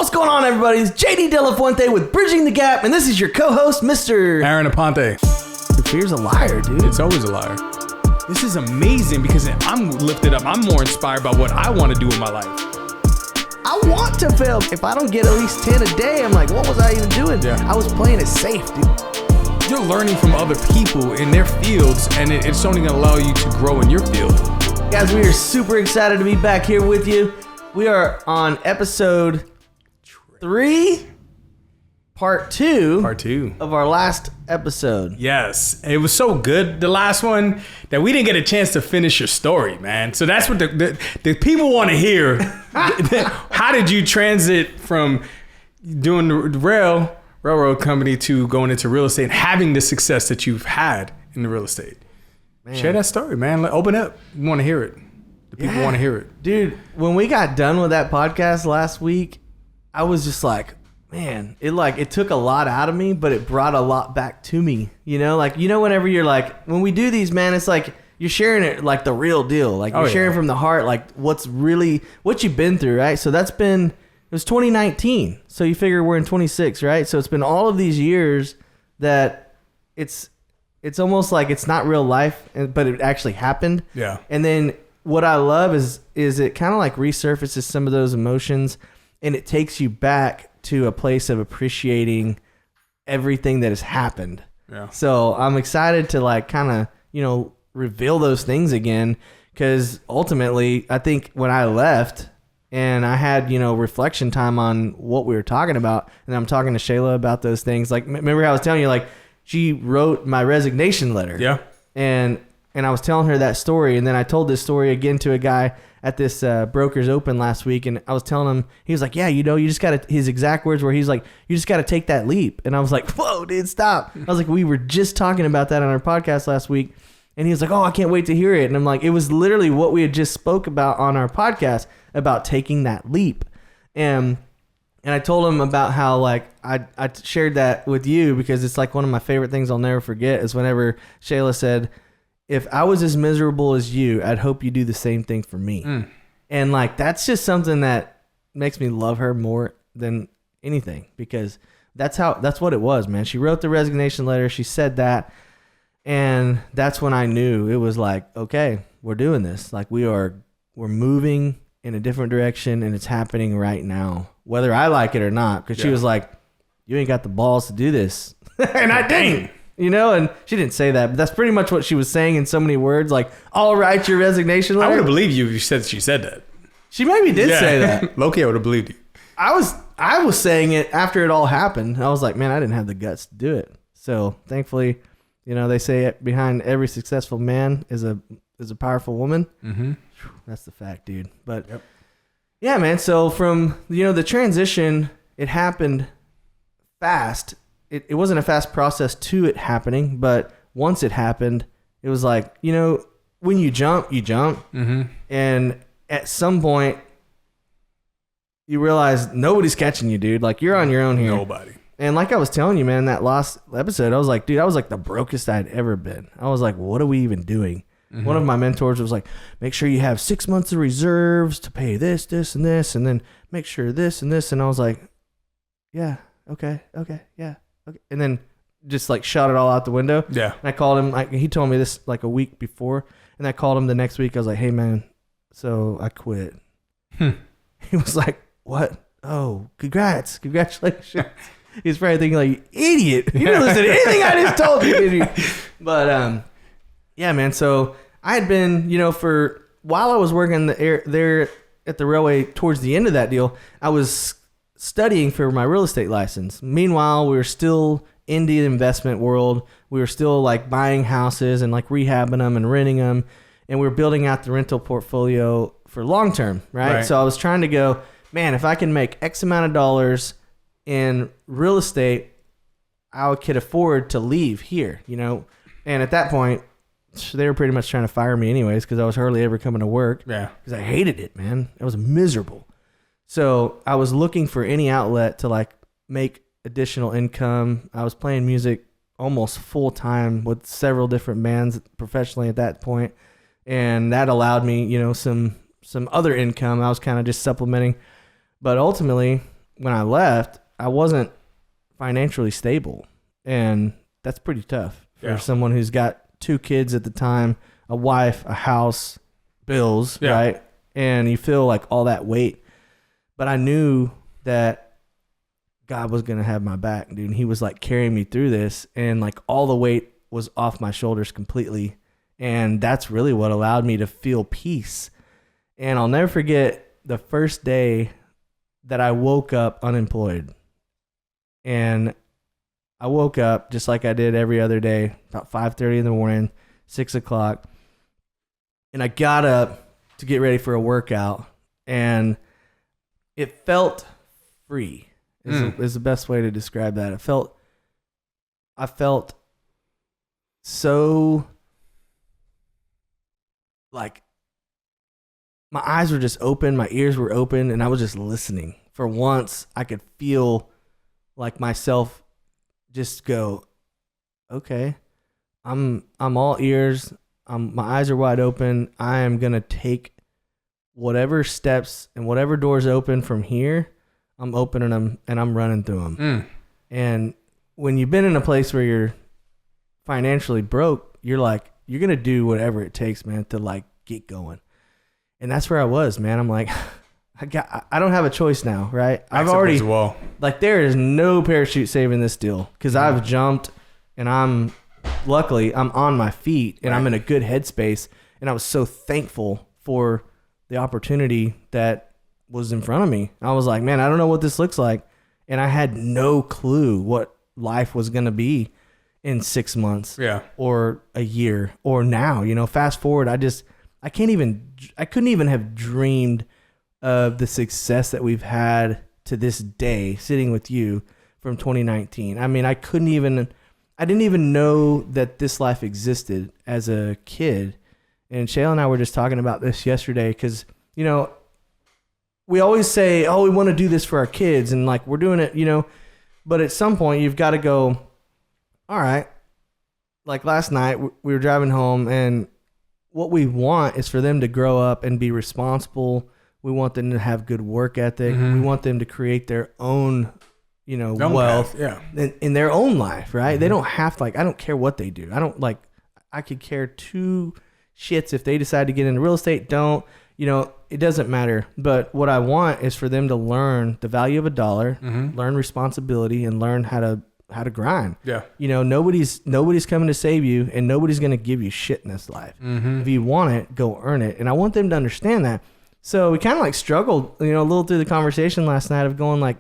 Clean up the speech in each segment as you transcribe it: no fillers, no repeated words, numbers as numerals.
What's going on, everybody? It's JD De La Fuente with Bridging the Gap, and this is your co-host, Mr. Aaron Aponte. Your fear's a liar, dude. It's always a liar. This is amazing because I'm lifted up. I'm more inspired by what I want to do in my life. I want to fail. If I don't get at least 10 a day, I'm like, what was I even doing? Yeah. I was playing it safe, dude. You're learning from other people in their fields, and it's only going to allow you to grow in your field. Guys, we are super excited to be back here with you. We are on episode 3, part 2 of our last episode. Yes. It was so good, the last one, that we didn't get a chance to finish your story, man. So that's what the people want to hear. How did you transit from doing the railroad company to going into real estate and having the success that you've had in the real estate? Man. Share that story, man. Open up. We want to hear it. The people want to hear it. Dude, when we got done with that podcast last week, I was just like, man, it took a lot out of me, but it brought a lot back to me. You know, whenever you're like, when we do these, man, it's like you're sharing it like the real deal. Like you're sharing from the heart, like what you've been through, right? So it was 2019. So you figure we're in 26, right? So it's been all of these years that it's almost like it's not real life, but it actually happened. Yeah. And then what I love is it kind of like resurfaces some of those emotions, and it takes you back to a place of appreciating everything that has happened. Yeah. So I'm excited to like kind of, reveal those things again, because ultimately I think when I left and I had, reflection time on what we were talking about, and I'm talking to Shayla about those things. Like, remember how I was telling you, like, she wrote my resignation letter. Yeah. And I was telling her that story, and then I told this story again to a guy at this Brokers Open last week, and I was telling him, he was like, yeah, you just got to, his exact words were, he's like, you just got to take that leap. And I was like, whoa, dude, stop. I was like, we were just talking about that on our podcast last week, and he was like, oh, I can't wait to hear it. And I'm like, it was literally what we had just spoke about on our podcast about taking that leap. And I told him about how, like, I shared that with you because it's like one of my favorite things I'll never forget is whenever Shayla said, if I was as miserable as you, I'd hope you do the same thing for me. Mm. And like, that's just something that makes me love her more than anything, because that's what it was, man. She wrote the resignation letter. She said that. And that's when I knew it was like, okay, we're doing this. Like we're moving in a different direction, and it's happening right now, whether I like it or not. Cause she was like, you ain't got the balls to do this. And I didn't. And she didn't say that, but that's pretty much what she was saying in so many words. Like, I'll write your resignation letter. I would have believed you if you said she said that. She maybe did say that. Low-key, I would have believed you. I was saying it after it all happened. I was like, man, I didn't have the guts to do it. So thankfully, they say behind every successful man is a powerful woman. Mm-hmm. That's the fact, dude. But yeah, man. So from the transition, it happened fast. It wasn't a fast process to it happening, but once it happened, it was like, when you jump, you jump. Mm-hmm. And at some point, you realize nobody's catching you, dude. Like, you're on your own here. Nobody. And like I was telling you, man, that last episode, I was like, dude, I was like the brokest I'd ever been. I was like, what are we even doing? Mm-hmm. One of my mentors was like, make sure you have 6 months of reserves to pay this, this, and this, and then make sure this and this. And I was like, yeah, okay, yeah. Okay. And then just like shot it all out the window. Yeah. And I called him. He told me this like a week before, and I called him the next week. I was like, hey man, so I quit. He was like, what? Oh, congratulations. He's probably thinking like, idiot. You didn't listen to anything I just told you, did you? But yeah, man. So I had been, while I was working there at the railway towards the end of that deal, I was studying for my real estate license. Meanwhile, we were still in the investment world. We were still like buying houses and like rehabbing them and renting them. And we were building out the rental portfolio for long term, right? So I was trying to go, man, if I can make X amount of dollars in real estate, I could afford to leave here, And at that point, they were pretty much trying to fire me anyways, because I was hardly ever coming to work. Yeah. Because I hated it, man. I was miserable. So I was looking for any outlet to like make additional income. I was playing music almost full time with several different bands professionally at that point. And that allowed me, some other income. I was kind of just supplementing. But ultimately, when I left, I wasn't financially stable, and that's pretty tough for someone who's got 2 kids at the time, a wife, a house, bills, right? And you feel like all that weight. But I knew that God was going to have my back, dude. And he was like carrying me through this, and like all the weight was off my shoulders completely. And that's really what allowed me to feel peace. And I'll never forget the first day that I woke up unemployed. And I woke up just like I did every other day, about 5:30 in the morning, 6 o'clock. And I got up to get ready for a workout, and it felt free is the best way to describe that. I felt so like my eyes were just open, my ears were open, and I was just listening. For once, I could feel like myself just go, okay, I'm all ears. My eyes are wide open. I am going to take whatever steps and whatever doors open from here. I'm opening them and I'm running through them. And when you've been in a place where you're financially broke, you're like, you're going to do whatever it takes, man, to like get going. And that's where I was, man. I'm like, I don't have a choice now, right? I've already, like, there is no parachute saving this deal, because I've jumped, and luckily I'm on my feet, and I'm in a good headspace. And I was so thankful for the opportunity that was in front of me. I was like, man, I don't know what this looks like. And I had no clue what life was going to be in 6 months or a year or now, fast forward. I couldn't even have dreamed of the success that we've had to this day sitting with you from 2019. I mean, I didn't even know that this life existed as a kid. And Shayla and I were just talking about this yesterday, because, we always say, oh, we want to do this for our kids, and like we're doing it, but at some point you've got to go, all right, like last night we were driving home, and what we want is for them to grow up and be responsible. We want them to have good work ethic. We want them to create their own, wealth in their own life, right? They don't have to, I don't care what they do. I could care 2 shits if they decide to get into real estate. Don't, it doesn't matter. But what I want is for them to learn the value of a dollar, learn responsibility, and learn how to grind. Yeah. Nobody's coming to save you, and nobody's going to give you shit in this life. If you want it, go earn it. And I want them to understand that. So we kind of struggled, a little through the conversation last night of going like,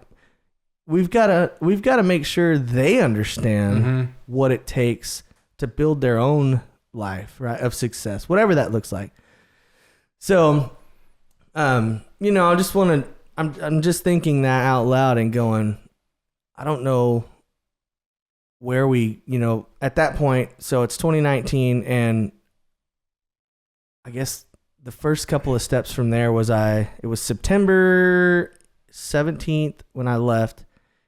we've got to make sure they understand what it takes to build their own life, right, of success, whatever that looks like. So, I just want to, I'm just thinking that out loud and going, I don't know where we, at that point, so it's 2019, and I guess the first couple of steps from there was it was September 17th when I left.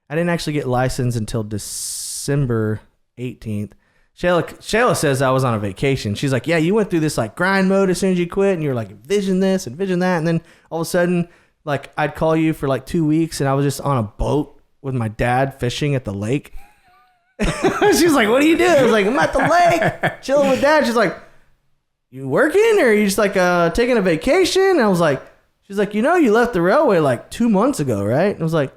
I didn't actually get licensed until December 18th. Shayla says I was on a vacation. She's like, yeah, you went through this grind mode as soon as you quit, and you were like, envision this, envision that. And then all of a sudden, I'd call you for 2 weeks, and I was just on a boat with my dad fishing at the lake. She's like, what do you do? I was like, I'm at the lake chilling with dad. She's like, you working, or are you just taking a vacation? And I was like, she's like, you left the railway 2 months ago, right? And I was like,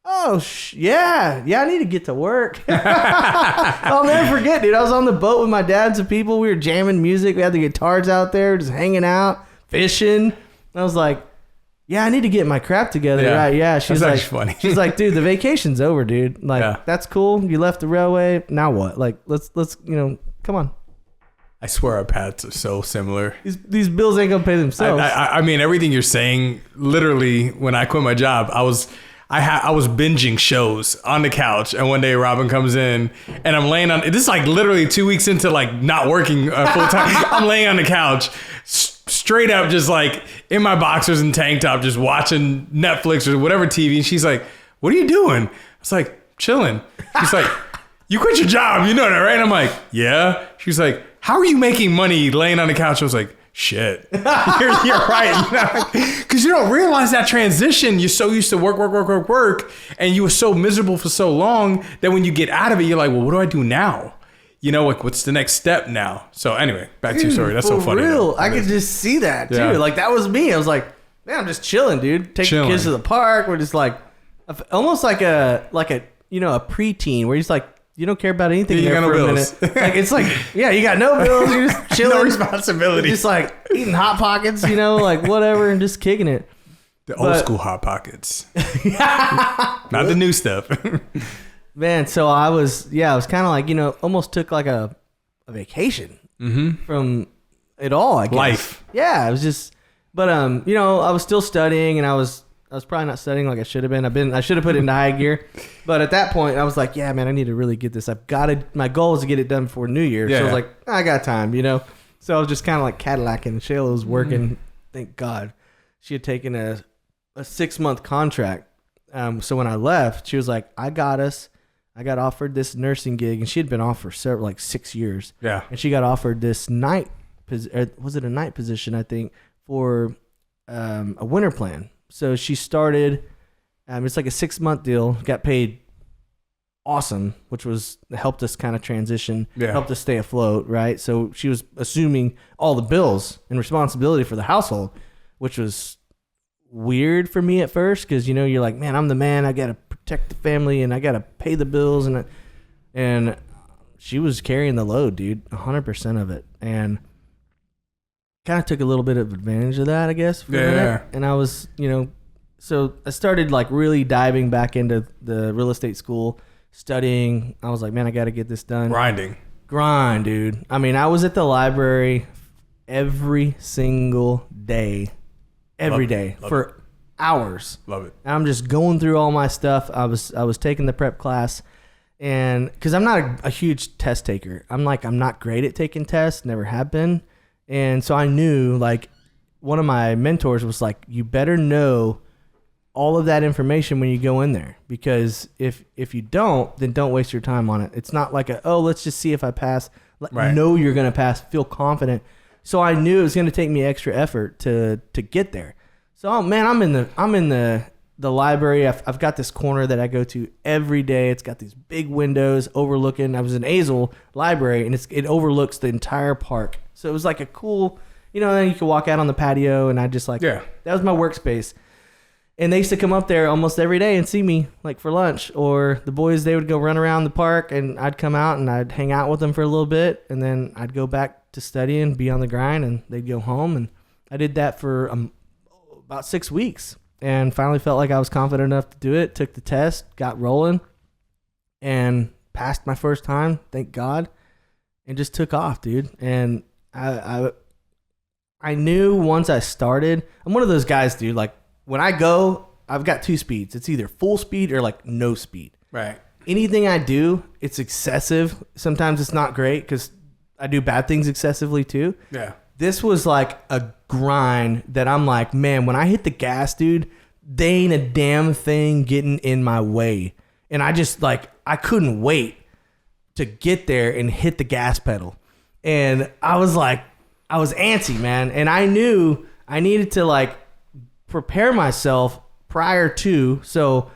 oh, yeah, I need to get to work. I'll never forget, dude. I was on the boat with my dad and some people. We were jamming music. We had the guitars out there, just hanging out, fishing. And I was like, yeah, I need to get my crap together. Right? Yeah. She's like, funny. She's like, dude, the vacation's over, dude. That's cool. You left the railway. Now what? Let's come on. I swear our paths are so similar. These bills ain't gonna pay themselves. I mean, everything you're saying, literally, when I quit my job, I was binging shows on the couch, and one day Robin comes in, and I'm laying on. This is literally 2 weeks into not working full time. I'm laying on the couch, straight up, just in my boxers and tank top, just watching Netflix or whatever TV. And she's like, "What are you doing?" I was like, "Chilling." She's like, "You quit your job, you know that, right?" And I'm like, "Yeah." She's like, "How are you making money laying on the couch?" I was like, shit. You're right. Because you don't realize that transition. You're so used to work. And you were so miserable for so long that when you get out of it, you're like, well, what do I do now? You know, like, what's the next step now? So anyway, back to your story. That's so funny. For real. I could just see that, too. Yeah. Like, that was me. I was like, man, I'm just chilling, dude. Taking the kids to the park. We're just like, almost like a preteen where he's like, you don't care about anything there for a minute. Like, it's like, yeah, you got no bills. You're just chilling. No responsibility. Just like eating Hot Pockets, like whatever, and just kicking it. Old school Hot Pockets. Not the new stuff. Man, so I was kind of like, almost took like a vacation from it all, I guess. Life. Yeah, it was just, but, I was still studying, and I was probably not studying like I should have been. I should have put it into high gear. But at that point, I was like, yeah, man, I need to really get this. My goal is to get it done before New Year. Yeah. So I was like, I got time, So I was just kind of like Cadillacing. Shayla was working. Thank God. She had taken a 6-month contract. So when I left, she was like, I got us. I got offered this nursing gig, and she had been off for 6 years. Yeah. And she got offered this night, was it a night position, I think, for a winter plan. So she started, it's like a 6-month deal, got paid awesome, which helped us kind of transition, helped us stay afloat, right? So she was assuming all the bills and responsibility for the household, which was weird for me at first because, you're like, man, I'm the man. I got to protect the family and I got to pay the bills. And she was carrying the load, dude, 100% of it. And kind of took a little bit of advantage of that, I guess. For a minute. And I was, so I started like really diving back into the real estate school, studying. I was like, man, I got to get this done. Grind, dude. I mean, I was at the library every single day, for hours. Love it. And I'm just going through all my stuff. I was taking the prep class, and because I'm not a huge test taker, I'm not great at taking tests, never have been. And so I knew, like, one of my mentors was like, you better know all of that information when you go in there, because if you don't, then don't waste your time on it. It's not like let's just see if I pass. Right. Know you're going to pass, feel confident. So I knew it was going to take me extra effort to get there. So, man, I'm in the library. I've got this corner that I go to every day. It's got these big windows overlooking. I was in Azle Library, and it overlooks the entire park. So it was like a cool, then you could walk out on the patio, and I just that was my workspace. And they used to come up there almost every day and see me, like, for lunch. Or the boys, they would go run around the park, and I'd come out and I'd hang out with them for a little bit, and then I'd go back to studying, be on the grind, and they'd go home. And I did that for about 6 weeks, and finally felt like I was confident enough to do it. Took the test, got rolling, and passed my first time, thank God, and just took off, dude. And I knew once I started, I'm one of those guys, dude, like, when I go, I've got 2 speeds. It's either full speed or like no speed. Right. Anything I do, it's excessive. Sometimes it's not great because I do bad things excessively too. Yeah. This was like a grind that I'm like, man, when I hit the gas, dude, they ain't a damn thing getting in my way. And I just I couldn't wait to get there and hit the gas pedal. And I was antsy, man. And I knew I needed to prepare myself prior to. So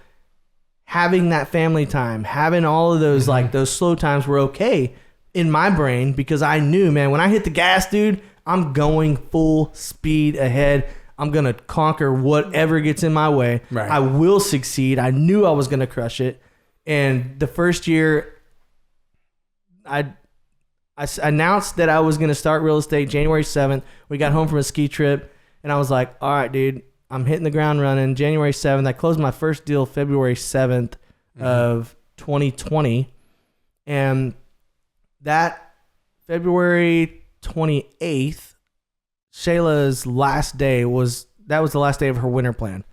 having that family time, having all of those, those slow times were okay in my brain, because I knew, man, when I hit the gas, dude, I'm going full speed ahead. I'm going to conquer whatever gets in my way. Right. I will succeed. I knew I was going to crush it. And the first year, I announced that I was going to start real estate January 7th. We got home from a ski trip, and I was like, all right, dude, I'm hitting the ground running. January 7th, I closed my first deal February 7th of 2020. And that February 28th, Shayla's last day was the last day of her winter plan.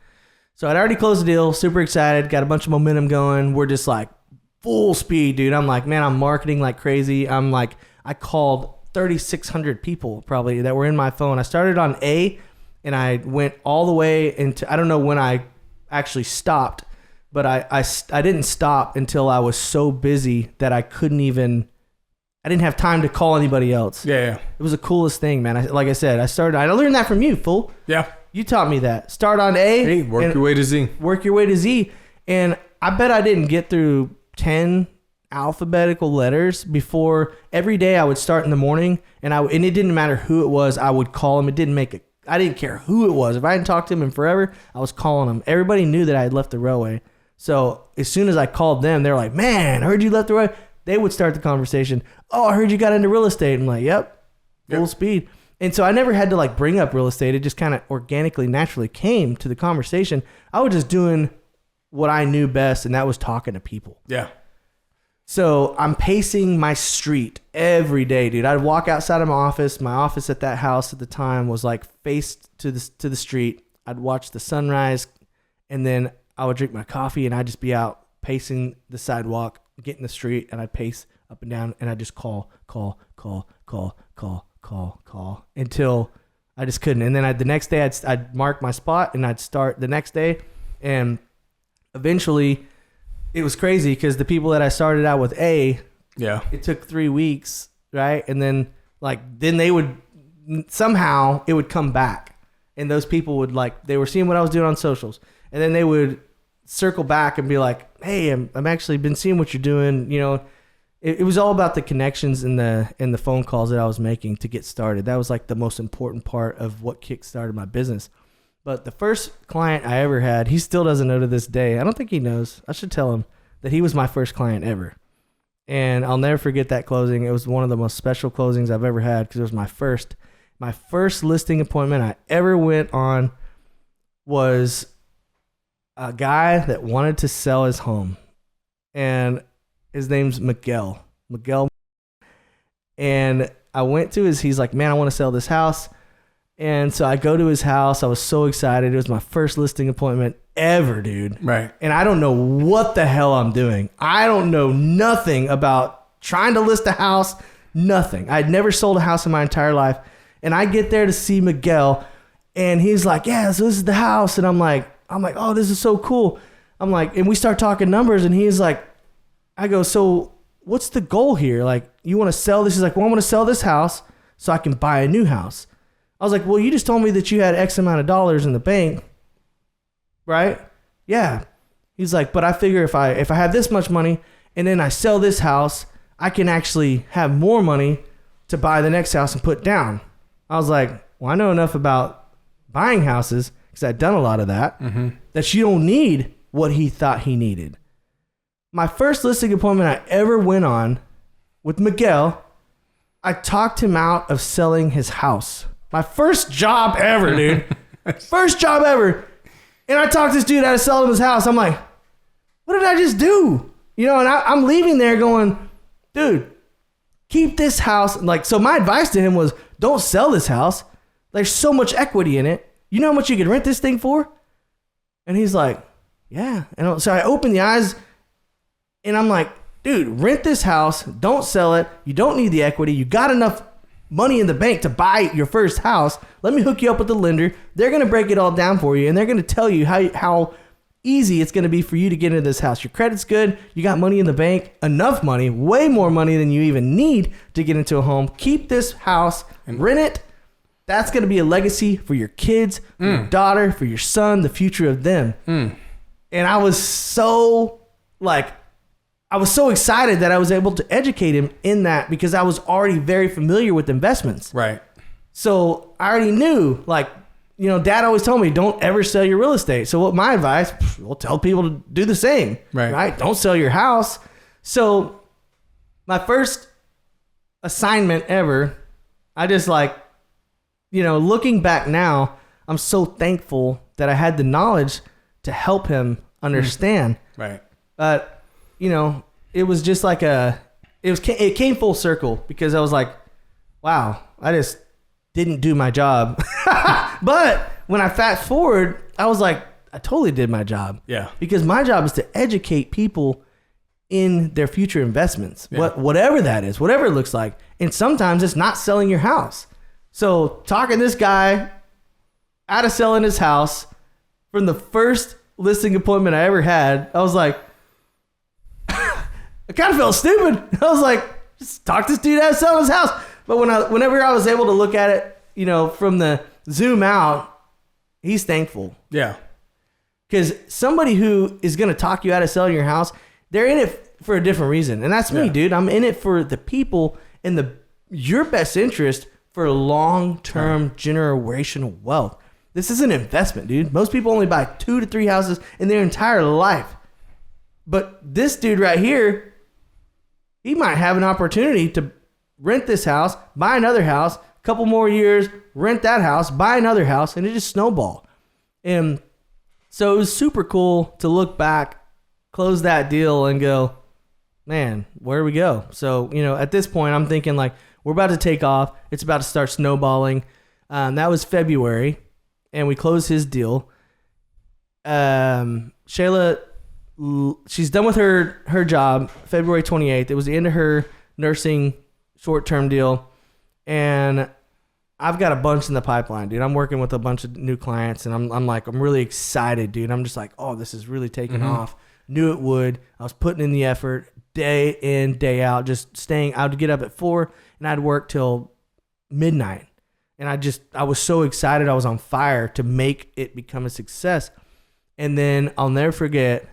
So I'd already closed the deal, super excited, got a bunch of momentum going. We're just like full speed, dude. I'm like, man, I'm marketing like crazy. I'm like, I called 3,600 people probably that were in my phone. I started on A, and I went all the way into, I don't know when I actually stopped, but I didn't stop until I was so busy that I I didn't have time to call anybody else. Yeah. It was the coolest thing, man. Like I said, I learned that from you, fool. Yeah. You taught me that. Start on A. Hey, work your way to Z. Work your way to Z. And I bet I didn't get through 10 alphabetical letters before. Every day I would start in the morning, and it didn't matter who it was. I would call him. I didn't care who it was. If I hadn't talked to him in forever, I was calling him. Everybody knew that I had left the railway. So as soon as I called them, they're like, man, I heard you left the railway. They would start the conversation. Oh, I heard you got into real estate. I'm like, yep, full speed. And so I never had to like bring up real estate. It just kind of organically, naturally came to the conversation. I was just doing what I knew best, and that was talking to people. Yeah. So I'm pacing my street every day, dude. I'd walk outside of my office. My office at that house at the time was like faced to the street. I'd watch the sunrise, and then I would drink my coffee, and I'd just be out pacing the sidewalk, get in the street, and I'd pace up and down, and I'd just call until I just couldn't. And then the next day I'd mark my spot, and I'd start the next day, and eventually it was crazy because the people that I started out with it took 3 weeks, right? And then they would somehow it would come back, and those people would they were seeing what I was doing on socials, and then they would circle back and be like, hey, I'm actually been seeing what you're doing. You know, it was all about the connections and the phone calls that I was making to get started. That was like the most important part of what kickstarted my business. But the first client I ever had, he still doesn't know to this day. I don't think he knows. I should tell him that he was my first client ever. And I'll never forget that closing. It was one of the most special closings I've ever had because it was my first listing appointment I ever went on. Was a guy that wanted to sell his home, and his name's Miguel. And I went to he's like, man, I want to sell this house. And so I go to his house. I was so excited. It was my first listing appointment ever, dude. Right. And I don't know what the hell I'm doing. I don't know nothing about trying to list a house, nothing. I'd never sold a house in my entire life. And I get there to see Miguel, and he's like, yeah, so this is the house. And I'm like, oh, this is so cool. I'm like, and we start talking numbers, and he's like, I go, so what's the goal here? Like, you want to sell this? He's like, well, I want to sell this house so I can buy a new house. I was like, well, you just told me that you had X amount of dollars in the bank, right? Yeah. He's like, but I figure if I have this much money and then I sell this house, I can actually have more money to buy the next house and put down. I was like, well, I know enough about buying houses because I'd done a lot of that, that you don't need what he thought he needed. My first listing appointment I ever went on with Miguel, I talked him out of selling his house. My first job ever, dude. First job ever. And I talked this dude out of selling his house. I'm like, what did I just do? You know, and I'm leaving there going, dude, keep this house. Like, so my advice to him was, don't sell this house. There's so much equity in it. You know how much you could rent this thing for? And he's like, yeah. And so I opened the eyes, and I'm like, dude, rent this house. Don't sell it. You don't need the equity. You got enough money in the bank to buy your first house. Let me hook you up with the lender. They're going to break it all down for you, and they're going to tell you how easy it's going to be for you to get into this house. Your credit's good. You got money in the bank, enough money, way more money than you even need to get into a home. Keep this house, rent it. That's going to be a legacy for your kids, for your daughter, for your son, the future of them. And I was so excited that I was able to educate him in that because I was already very familiar with investments. Right. So I already knew, Dad always told me, don't ever sell your real estate. So what my advice, we'll tell people to do the same. Right? Don't sell your house. So my first assignment ever, I just looking back now, I'm so thankful that I had the knowledge to help him understand. Right. But, it was just it came full circle because I was like, wow, I just didn't do my job. But when I fast forward, I was like, I totally did my job. Yeah. Because my job is to educate people in their future investments, whatever that is, whatever it looks like. And sometimes it's not selling your house. So talking this guy out of selling his house from the first listing appointment I ever had, I was like, I kind of felt stupid. I was like, just talk this dude out of selling his house. But whenever I was able to look at it, you know, from the zoom out, he's thankful. Yeah. Because somebody who is going to talk you out of selling your house, they're in it for a different reason. And that's me, dude. I'm in it for the people and your best interest for long-term generational wealth. This is an investment, dude. Most people only buy 2 to 3 houses in their entire life. But this dude right here, he might have an opportunity to rent this house, buy another house, a couple more years, rent that house, buy another house, and it just snowballed. And so it was super cool to look back, close that deal, and go, man, where do we go? So, you know, at this point, I'm thinking like, we're about to take off. It's about to start snowballing. That was February, and we closed his deal. Shayla, she's done with her job February 28th. It was the end of her nursing short-term deal, and I've got a bunch in the pipeline, dude. I'm working with a bunch of new clients, and I'm really excited, dude. I'm just like, oh, this is really taking off. Knew it would. I was putting in the effort day in, day out, just staying. I would get up at 4 and I'd work till midnight. And I was so excited. I was on fire to make it become a success. And then I'll never forget,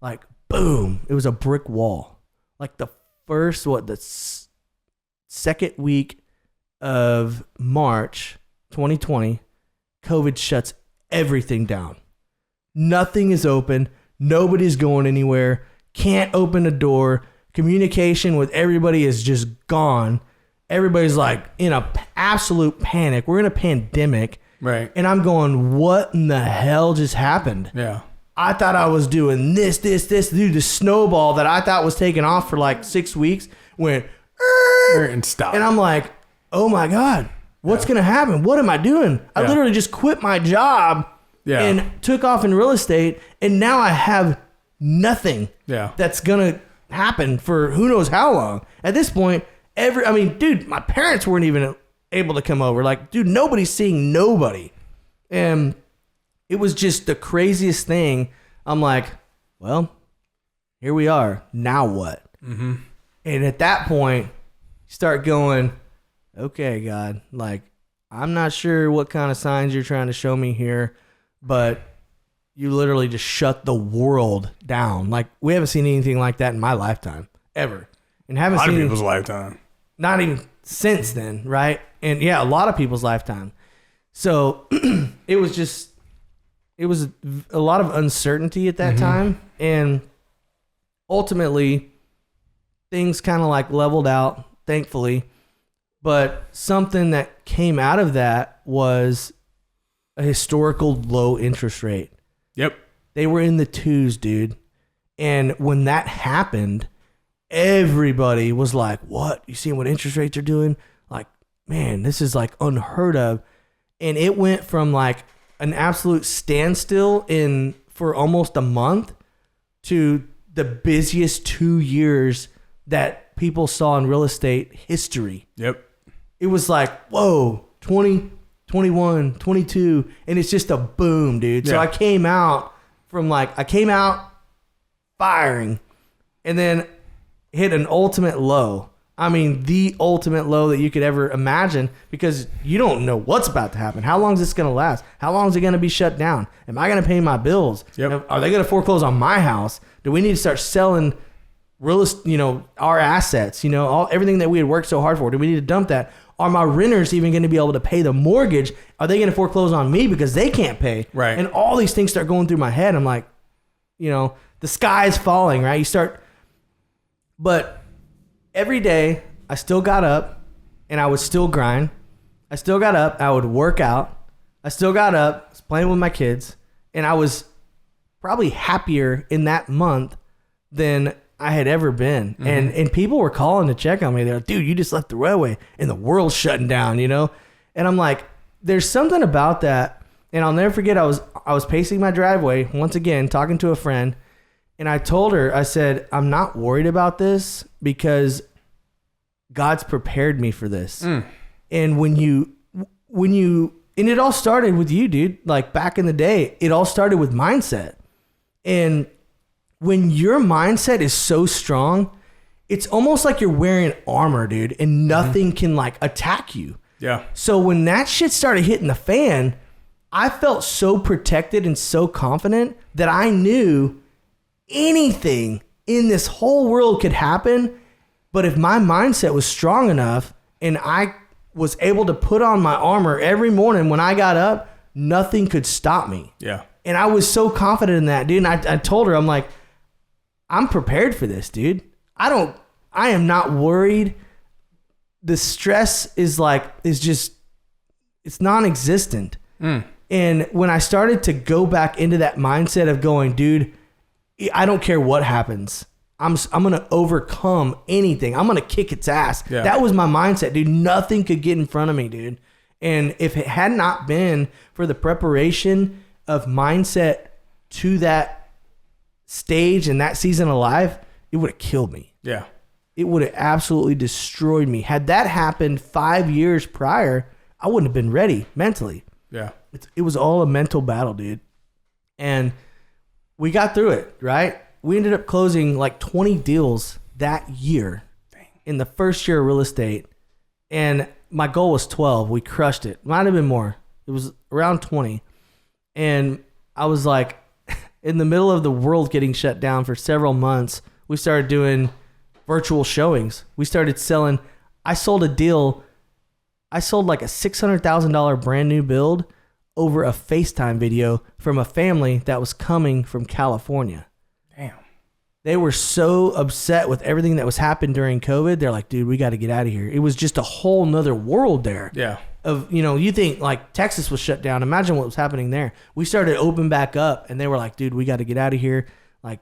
like, boom, it was a brick wall. Like the second week of March 2020, COVID shuts everything down. Nothing is open. Nobody's going anywhere. Can't open a door. Communication with everybody is just gone. Everybody's like in a absolute panic. We're in a pandemic. Right. And I'm going, what in the hell just happened? Yeah. I thought I was doing this. Dude, the snowball that I thought was taking off for like 6 weeks went and stopped. And I'm like, oh my God, what's going to happen? What am I doing? I literally just quit my job and took off in real estate. And now I have nothing that's going to happen for who knows how long. At this point, dude, my parents weren't even able to come over. Like, dude, nobody's seeing nobody. And it was just the craziest thing. I'm like, well, here we are. Now what? Mm-hmm. And at that point, you start going, okay, God, like, I'm not sure what kind of signs you're trying to show me here, but you literally just shut the world down. Like, we haven't seen anything like that in my lifetime, ever. And haven't seen a lot of people's lifetime. Not even since then, right? And yeah, a lot of people's lifetime. So it was a lot of uncertainty at that time. And ultimately, things kind of like leveled out, thankfully. But something that came out of that was a historical low interest rate. Yep. They were in the 2s, dude. And when that happened, everybody was like, what? You see what interest rates are doing? Like, man, this is like unheard of. And it went from like an absolute standstill for almost a month to the busiest 2 years that people saw in real estate history. Yep. It was like, whoa, 20, 21, 22, and it's just a boom, dude. So I came out firing, and then hit an ultimate low. I mean, the ultimate low that you could ever imagine, because you don't know what's about to happen. How long is this going to last? How long is it going to be shut down? Am I going to pay my bills? Yep. Are they going to foreclose on my house? Do we need to start selling our assets, everything that we had worked so hard for? Do we need to dump that? Are my renters even going to be able to pay the mortgage? Are they going to foreclose on me because they can't pay? Right. And all these things start going through my head. I'm like, the sky is falling, right? But every day I still got up and I would still grind. I still got up. I would work out. I still got up, I was playing with my kids, and I was probably happier in that month than I had ever been. Mm-hmm. And people were calling to check on me. They're like, dude, you just left the railway and the world's shutting down, And I'm like, there's something about that. And I'll never forget, I was pacing my driveway once again, talking to a friend. And I told her, I said, I'm not worried about this because God's prepared me for this. And and it all started with you, dude. Like back in the day, it all started with mindset. And when your mindset is so strong, it's almost like you're wearing armor, dude, and nothing can like attack you. Yeah. So when that shit started hitting the fan, I felt so protected and so confident that I knew anything in this whole world could happen. But if my mindset was strong enough and I was able to put on my armor every morning when I got up, nothing could stop me. Yeah. And I was so confident in that, dude. And I told her, I'm like, I'm prepared for this, dude. I am not worried. The stress is just, it's non-existent. And when I started to go back into that mindset of going, dude, I don't care what happens. I'm going to overcome anything. I'm going to kick its ass. Yeah. That was my mindset, dude. Nothing could get in front of me, dude. And if it had not been for the preparation of mindset to that stage and that season of life, it would have killed me. Yeah. It would have absolutely destroyed me. Had that happened 5 years prior, I wouldn't have been ready mentally. Yeah. It was all a mental battle, dude. And we got through it, right? We ended up closing like 20 deals that year. Dang. In the first year of real estate. And my goal was 12. We crushed it. Might have been more. It was around 20. And I was like, in the middle of the world getting shut down for several months, we started doing virtual showings. We started selling. I sold a deal. I sold like a $600,000 brand new build over a FaceTime video from a family that was coming from California. Damn. They were so upset with everything that was happening during COVID. They're like, dude, we got to get out of here. It was just a whole nother world there. Yeah. Of, you think like Texas was shut down. Imagine what was happening there. We started to open back up and they were like, dude, we got to get out of here. Like,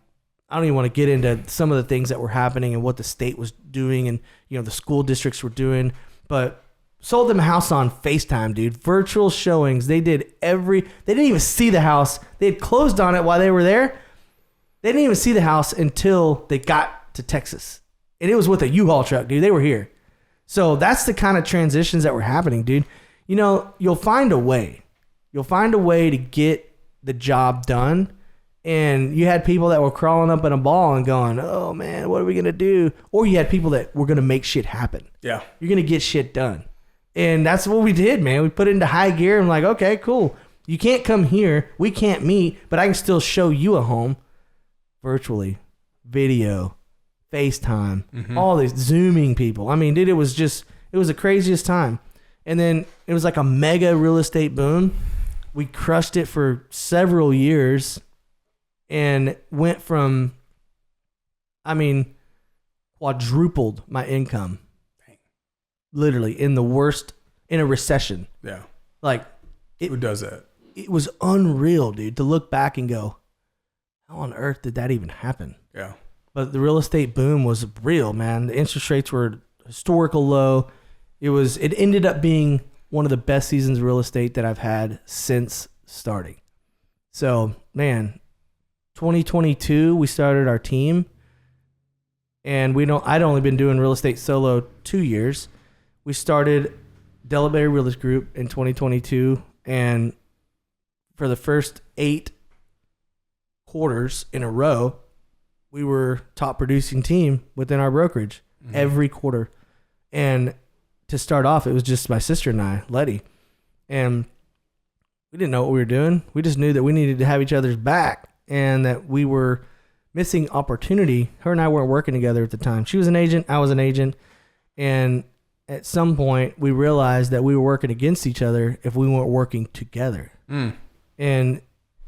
I don't even want to get into some of the things that were happening and what the state was doing and, the school districts were doing. But sold them a house on FaceTime, dude. Virtual showings. They didn't even see the house. They had closed on it while they were there. They didn't even see the house until they got to Texas. And it was with a U-Haul truck, dude. They were here. So that's the kind of transitions that were happening, dude. You'll find a way. You'll find a way to get the job done. And you had people that were crawling up in a ball and going, oh, man, what are we going to do? Or you had people that were going to make shit happen. Yeah. You're going to get shit done. And that's what we did, man. We put it into high gear and like, okay, cool. You can't come here. We can't meet, but I can still show you a home virtually, video, FaceTime, all these Zooming people. I mean, dude, it was the craziest time. And then it was like a mega real estate boom. We crushed it for several years and went from, quadrupled my income. Literally in a recession. Yeah. Like, who does that? It was unreal, dude, to look back and go, how on earth did that even happen? Yeah. But the real estate boom was real, man. The interest rates were historical low. It ended up being one of the best seasons of real estate that I've had since starting. So, man, 2022, we started our team. And I'd only been doing real estate solo 2 years. We started Delaware Realist Group in 2022, and for the first 8 quarters in a row, we were top producing team within our brokerage every quarter. And to start off, it was just my sister and I, Letty, and we didn't know what we were doing. We just knew that we needed to have each other's back and that we were missing opportunity. Her and I weren't working together at the time. She was an agent, I was an agent, and at some point, we realized that we were working against each other if we weren't working together. And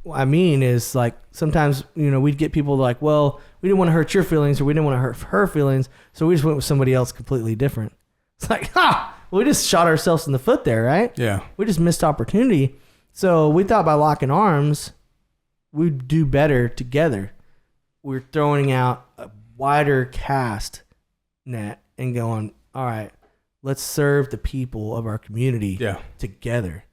what I mean is, like, sometimes, we'd get people like, well, we didn't want to hurt your feelings or we didn't want to hurt her feelings, so we just went with somebody else completely different. It's like, we just shot ourselves in the foot there, right? Yeah. We just missed opportunity. So we thought by locking arms, we'd do better together. We're throwing out a wider cast net and going, all right, let's serve the people of our community together.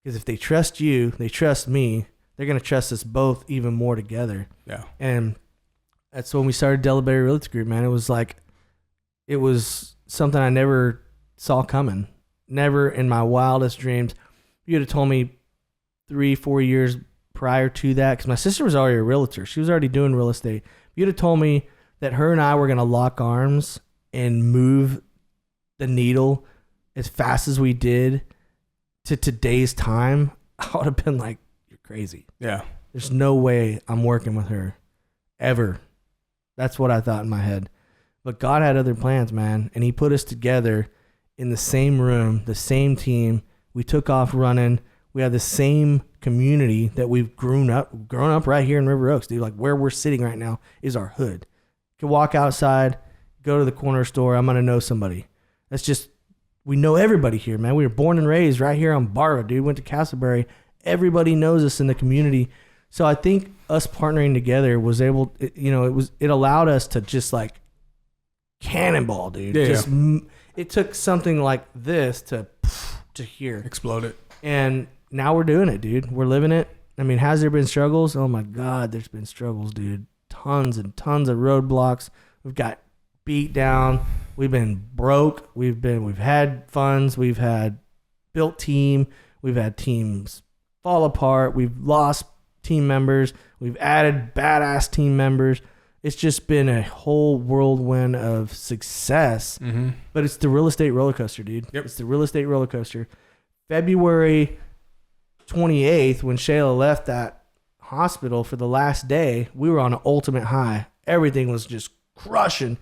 Because if they trust you, they trust me, they're going to trust us both even more together. Yeah. And that's when we started Delaware Realty Group, man. It was something I never saw coming. Never in my wildest dreams. You would have told me 3-4 years prior to that, because my sister was already a realtor. She was already doing real estate. You'd have told me that her and I were going to lock arms and move the needle as fast as we did to today's time, I would have been like, you're crazy. Yeah. There's no way I'm working with her ever. That's what I thought in my head. But God had other plans, man. And he put us together in the same room, the same team. We took off running. We had the same community that we've grown up right here in River Oaks, dude. Like where we're sitting right now is our hood. You can walk outside, go to the corner store. I'm going to know somebody. That's just, we know everybody here, man. We were born and raised right here on Barra, dude. Went to Castleberry. Everybody knows us in the community. So I think us partnering together was able, it allowed us to just like cannonball, dude. Yeah. It took something like this to here. Explode it. And now we're doing it, dude. We're living it. I mean, has there been struggles? Oh my God, there's been struggles, dude. Tons and tons of roadblocks. We've got beat down. We've been broke. We've had funds. We've had built team. We've had teams fall apart. We've lost team members. We've added badass team members. It's just been a whole whirlwind of success. Mm-hmm. But it's the real estate roller coaster, dude. Yep. It's the real estate roller coaster. February 28th, when Shayla left that hospital for the last day, we were on an ultimate high. Everything was just crushing.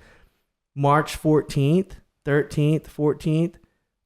March 14th, 13th, 14th,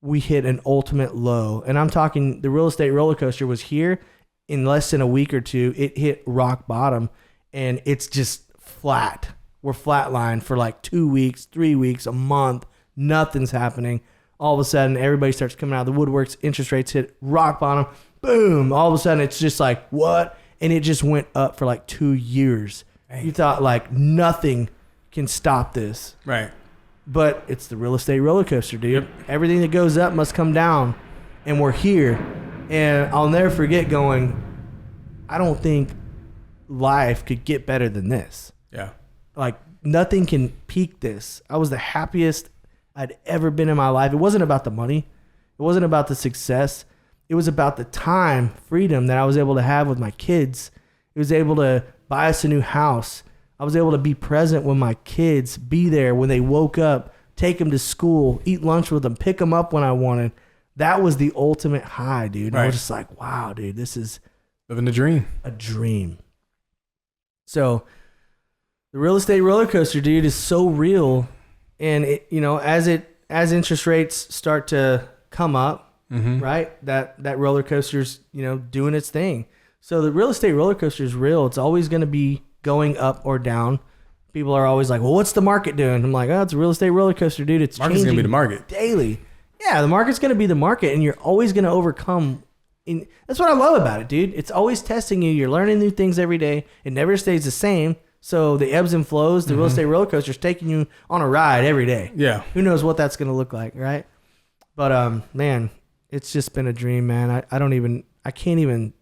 we hit an ultimate low. And I'm talking the real estate roller coaster was here. In less than a week or two, it hit rock bottom, and it's just flat. We're flatlined for like 2 weeks, 3 weeks, a month. Nothing's happening. All of a sudden, everybody starts coming out of the woodworks. Interest rates hit rock bottom. Boom. All of a sudden, it's just like, what? And it just went up for like 2 years. Dang. You thought like nothing can stop this. Right. But it's the real estate roller coaster, dude. Yep. Everything that goes up must come down. And we're here. And I'll never forget going, I don't think life could get better than this. Yeah. Like nothing can peak this. I was the happiest I'd ever been in my life. It wasn't about the money. It wasn't about the success. It was about the time, freedom that I was able to have with my kids. It was able to buy us a new house. I was able to be present with my kids, be there when they woke up, take them to school, eat lunch with them, pick them up when I wanted. That was the ultimate high, dude. Right. I was just like, wow, dude, this is living the dream. A dream. So the real estate roller coaster, dude, is so real. And it, as interest rates start to come up, mm-hmm. right? That roller coaster's, doing its thing. So the real estate roller coaster is real. It's always going to be going up or down. People are always like, well, what's the market doing? I'm like, oh, it's a real estate roller coaster, dude. It's market's going to be the market daily. Yeah, the market's going to be the market, and you're always going to overcome. That's what I love about it, dude. It's always testing you. You're learning new things every day. It never stays the same. So the ebbs and flows, the real estate roller coaster is taking you on a ride every day. Yeah. Who knows what that's going to look like, right? But, man, it's just been a dream, man. I can't even,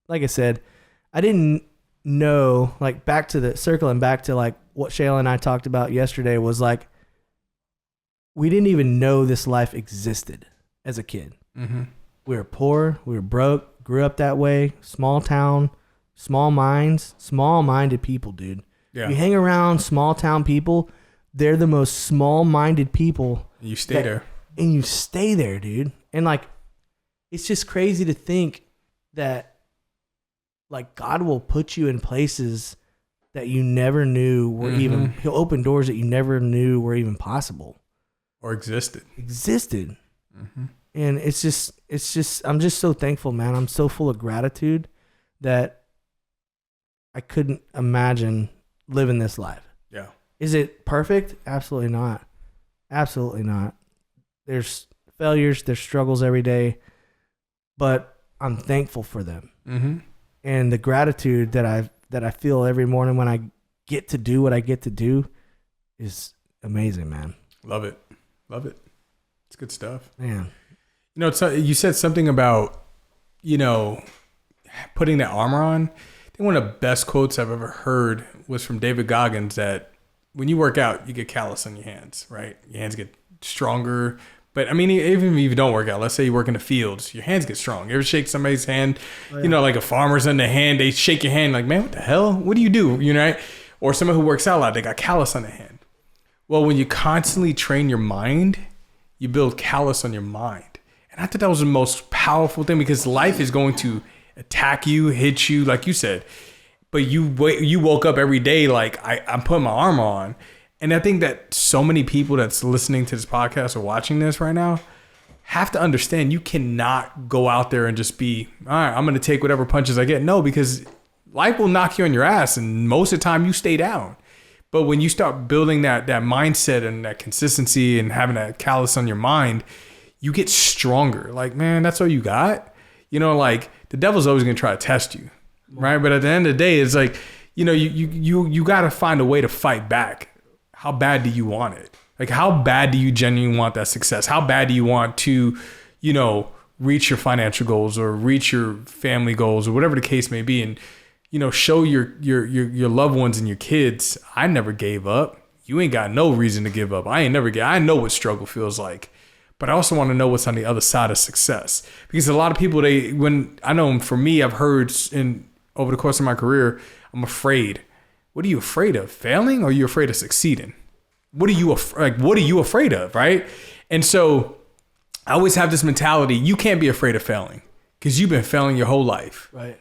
like I said, I didn't know, like circling back to like what Shayla and I talked about yesterday was like, we didn't even know this life existed as a kid. Mm-hmm. We were poor. We were broke. Grew up that way. Small town, small minds, small-minded people, dude. Yeah. You hang around small town people, they're the most small-minded people. You stay there. And you stay there, dude. And like, it's just crazy to think that like God will put you in places that you never knew were mm-hmm. even, he'll open doors that you never knew were even possible. Or existed. Mm-hmm. And it's just, I'm just so thankful, man. I'm so full of gratitude that I couldn't imagine living this life. Yeah. Is it perfect? Absolutely not. Absolutely not. There's failures, there's struggles every day, but I'm thankful for them. Mm-hmm. And the gratitude that I feel every morning when I get to do what I get to do is amazing, man. Love it. It's good stuff. Man. You said something about, putting that armor on. I think one of the best quotes I've ever heard was from David Goggins that when you work out, you get callus on your hands, right? Your hands get stronger. But I mean, even if you don't work out, let's say you work in the fields, your hands get strong. You ever shake somebody's hand, like a farmer's in the hand, they shake your hand like, man, what the hell? What do you do? Right? Or someone who works out a lot, they got callus on their hand. Well, when you constantly train your mind, you build callus on your mind. And I thought that was the most powerful thing, because life is going to attack you, hit you, like you said. But you woke up every day like, I'm putting my armor on. And I think that so many people that's listening to this podcast or watching this right now have to understand, you cannot go out there and just be, all right, I'm going to take whatever punches I get. No, because life will knock you on your ass, and most of the time you stay down. But when you start building that mindset and that consistency and having that callus on your mind, you get stronger. Like, man, that's all you got. You know, like the devil's always going to try to test you, right? But at the end of the day, it's like, you know, you got to find a way to fight back. How bad do you want it? Like, how bad do you genuinely want that success? How bad do you want to, you know, reach your financial goals or reach your family goals or whatever the case may be? And, you know, show your loved ones and your kids, I never gave up. You ain't got no reason to give up. I know what struggle feels like. But I also want to know what's on the other side of success. Because a lot of people, for me, I've heard over the course of my career, I'm afraid. What are you afraid of? Failing, or are you afraid of succeeding? What are you afraid of, right? And so I always have this mentality, you can't be afraid of failing because you've been failing your whole life. Right.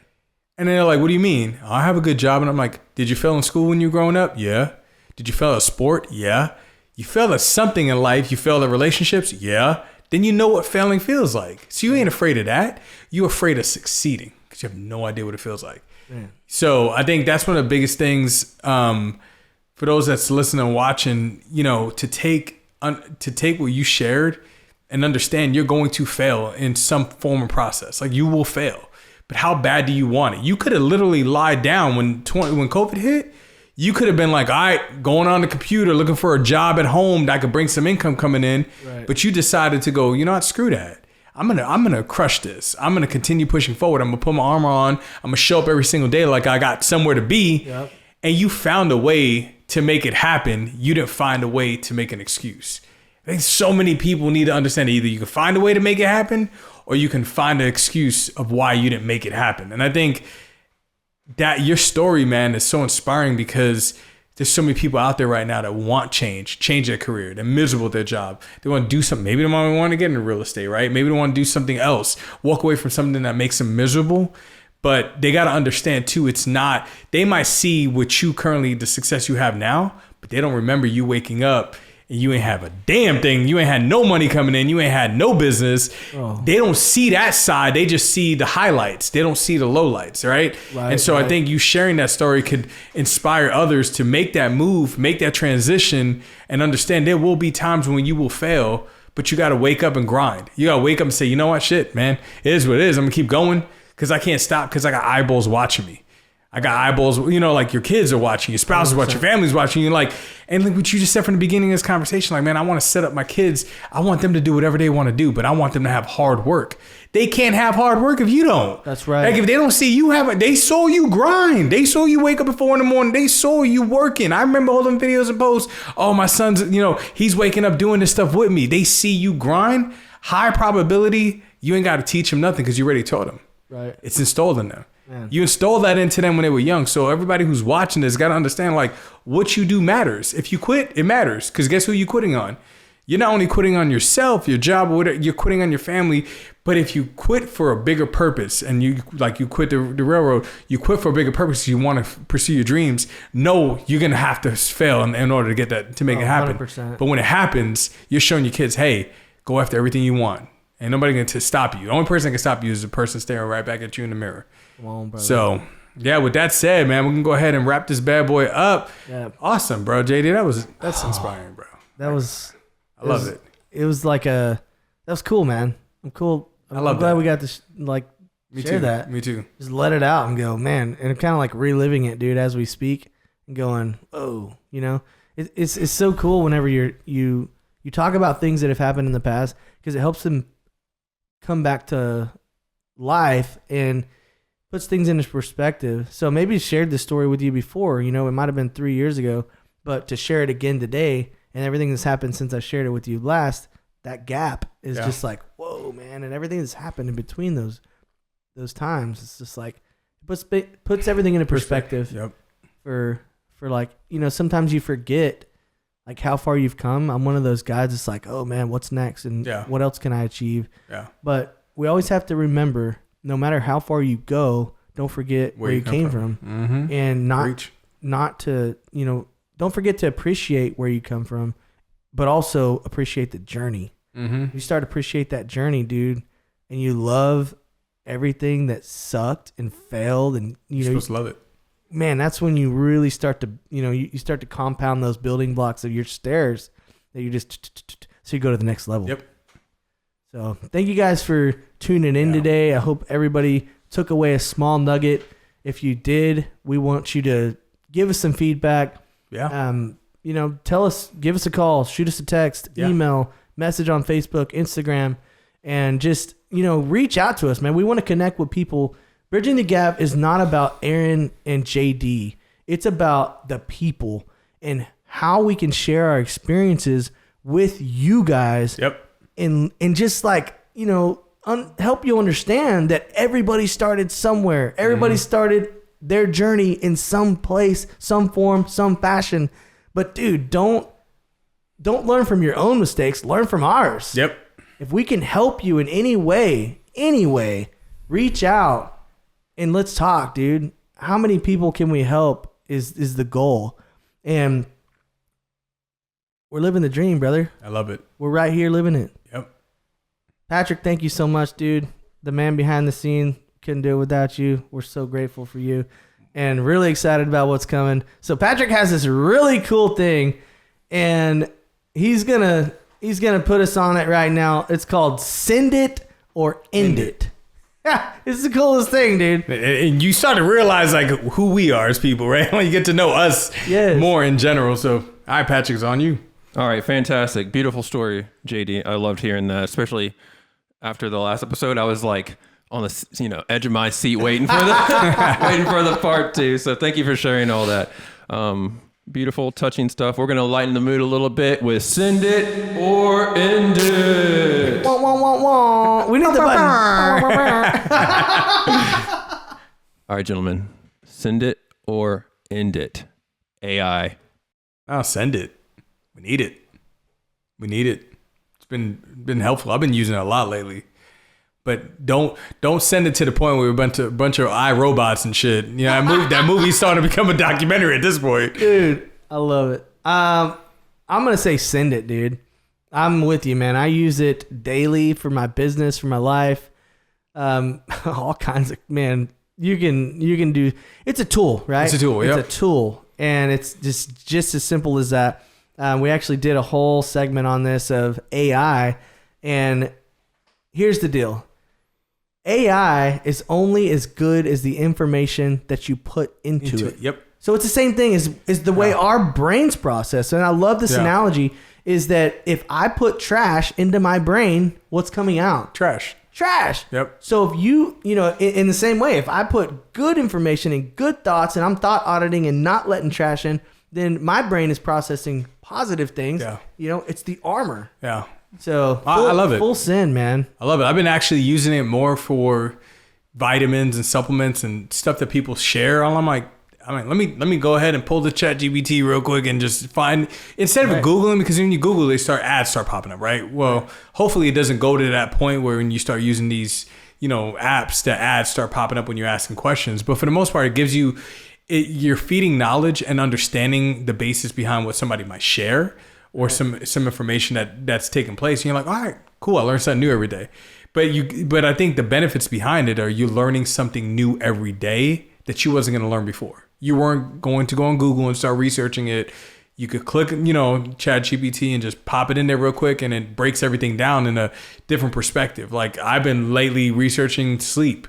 And then they're like, what do you mean? Oh, I have a good job. And I'm like, did you fail in school when you were growing up? Yeah. Did you fail at sport? Yeah. You failed at something in life. You failed at relationships? Yeah. Then you know what failing feels like. So you ain't afraid of that. You're afraid of succeeding because you have no idea what it feels like. Man. So I think that's one of the biggest things for those that's listening and watching, you know, to take what you shared and understand you're going to fail in some form of process. Like, you will fail. But how bad do you want it? You could have literally lied down when COVID hit. You could have been like, all right, going on the computer, looking for a job at home that could bring some income coming in. Right. But you decided to go, you know what, screw that. I'm gonna crush this. I'm gonna continue pushing forward. I'm gonna put my armor on. I'm gonna show up every single day like I got somewhere to be. Yep. And you found a way to make it happen. You didn't find a way to make an excuse. I think so many people need to understand that either you can find a way to make it happen, or you can find an excuse of why you didn't make it happen. And I think that your story, man, is so inspiring, because there's so many people out there right now that want change their career. They're miserable at their job. They want to do something. Maybe they might want to get into real estate, right? Maybe they want to do something else, walk away from something that makes them miserable. But they got to understand too, it's not, they might see what you currently, the success you have now, but they don't remember you waking up and you ain't have a damn thing. You ain't had no money coming in. You ain't had no business. Oh. They don't see that side. They just see the highlights. They don't see the lowlights, right? And so I think you sharing that story could inspire others to make that move, make that transition, and understand there will be times when you will fail, but you got to wake up and grind. You got to wake up and say, you know what, shit, man, it is what it is. I'm going to keep going because I can't stop, because I got eyeballs watching me. I got eyeballs, you know, like your kids are watching, your spouse is watching, your family's watching you. Like, and like what you just said from the beginning of this conversation, like, man, I want to set up my kids. I want them to do whatever they want to do, but I want them to have hard work. They can't have hard work if you don't. That's right. Like, if they don't see you they saw you grind. They saw you wake up at 4 a.m. They saw you working. I remember all them videos and posts. Oh, my son's, you know, he's waking up doing this stuff with me. They see you grind. High probability, you ain't got to teach them nothing because you already taught them. Right. It's installed in them. Man. You installed that into them when they were young. So everybody who's watching this got to understand, like, what you do matters. If you quit, it matters. Because guess who you're quitting on? You're not only quitting on yourself, your job, or whatever, you're quitting on your family. But if you quit for a bigger purpose, and you quit the railroad, you quit for a bigger purpose, you want to pursue your dreams, no, you're going to have to fail in order to get that, to make it happen. 100%. But when it happens, you're showing your kids, hey, go after everything you want. Ain't nobody going to stop you. The only person that can stop you is the person staring right back at you in the mirror. Come on, brother. So, yeah, with that said, man, we can go ahead and wrap this bad boy up. Yeah. Awesome, bro. JD, that's inspiring, bro. I love it. It was like that was cool, man. I'm glad we got to share that. Me too. Just let it out and go, man. And I'm kind of like reliving it, dude, as we speak, and going, oh, you know, it's so cool whenever you talk about things that have happened in the past, because it helps them come back to life and puts things into perspective. So maybe I shared this story with you before, you know, it might have been 3 years ago, but to share it again today and everything that's happened since I shared it with you last, that gap is just like, whoa, man. And everything that's happened in between those times, it's just like, it puts everything into perspective. Yep. for for like, sometimes you forget like how far you've come. I'm one of those guys. It's like, oh man, what's next? And what else can I achieve? Yeah. But we always have to remember, no matter how far you go, don't forget where you came from. Mm-hmm. And not to, don't forget to appreciate where you come from, but also appreciate the journey. Mm-hmm. You start to appreciate that journey, dude, and you love everything that sucked and failed, and you're supposed to love it. Man, that's when you really start to, you start to compound those building blocks of your stairs that you just, so you go to the next level. Yep. So thank you guys for tuning in today. I hope everybody took away a small nugget. If you did, we want you to give us some feedback. Yeah. Tell us, give us a call, shoot us a text, email, message on Facebook, Instagram, and just, reach out to us, man. We want to connect with people. Bridging the Gap is not about Aaron and JD. It's about the people and how we can share our experiences with you guys. Yep. And just like, help you understand that everybody started somewhere. Everybody started their journey in some place, some form, some fashion. But dude, don't learn from your own mistakes. Learn from ours. Yep. If we can help you in any way, reach out and let's talk, dude. How many people can we help is the goal. And we're living the dream, brother. I love it. We're right here living it. Yep. Patrick, thank you so much, dude. The man behind the scene. Couldn't do it without you. We're so grateful for you and really excited about what's coming. So Patrick has this really cool thing, and he's gonna put us on it right now. It's called Send It or End It. Yeah, it's the coolest thing, dude. And you start to realize like who we are as people, right? When you get to know us more in general. So, all right, Patrick's on you. All right, fantastic. Beautiful story, JD. I loved hearing that, especially after the last episode. I was like on the edge of my seat waiting for the part 2. So thank you for sharing all that. Beautiful, touching stuff. We're going to lighten the mood a little bit with Send It or End It. Wah, wah, wah, wah. We need the button. All right, gentlemen. Send it or end it. AI. Oh, send it. We need it. It's been helpful. I've been using it a lot lately. But don't send it to the point where we're a bunch of iRobots and shit. That movie's starting to become a documentary at this point. Dude, I love it. I'm gonna say send it, dude. I'm with you, man. I use it daily for my business, for my life. All kinds of, man. You can do. It's a tool, right? It's a tool. Yep. It's a tool, and it's just as simple as that. We actually did a whole segment on this of AI, and here's the deal. AI is only as good as the information that you put into it. Yep. So it's the same thing as the way our brains process. And I love this analogy is that if I put trash into my brain, what's coming out? Trash. Yep. So if you in the same way, if I put good information and good thoughts and I'm thought auditing and not letting trash in, then my brain is processing positive things. Yeah. It's the armor. Yeah. So I love it. Full send, man. I love it. I've been actually using it more for vitamins and supplements and stuff that people share. I'm like, let me go ahead and pull the ChatGPT real quick and just find, instead of Googling, because when you Google, ads start popping up, right? Well, hopefully it doesn't go to that point where when you start using these, apps, the ads start popping up when you're asking questions. But for the most part, it gives you, you're feeding knowledge and understanding the basis behind what somebody might share. Or some information that's taking place, and you're like, all right, cool, I learned something new every day. But I think the benefits behind it are you learning something new every day that you wasn't going to learn before. You weren't going to go on Google and start researching it. You could click, ChatGPT and just pop it in there real quick, and it breaks everything down in a different perspective. Like I've been lately researching sleep.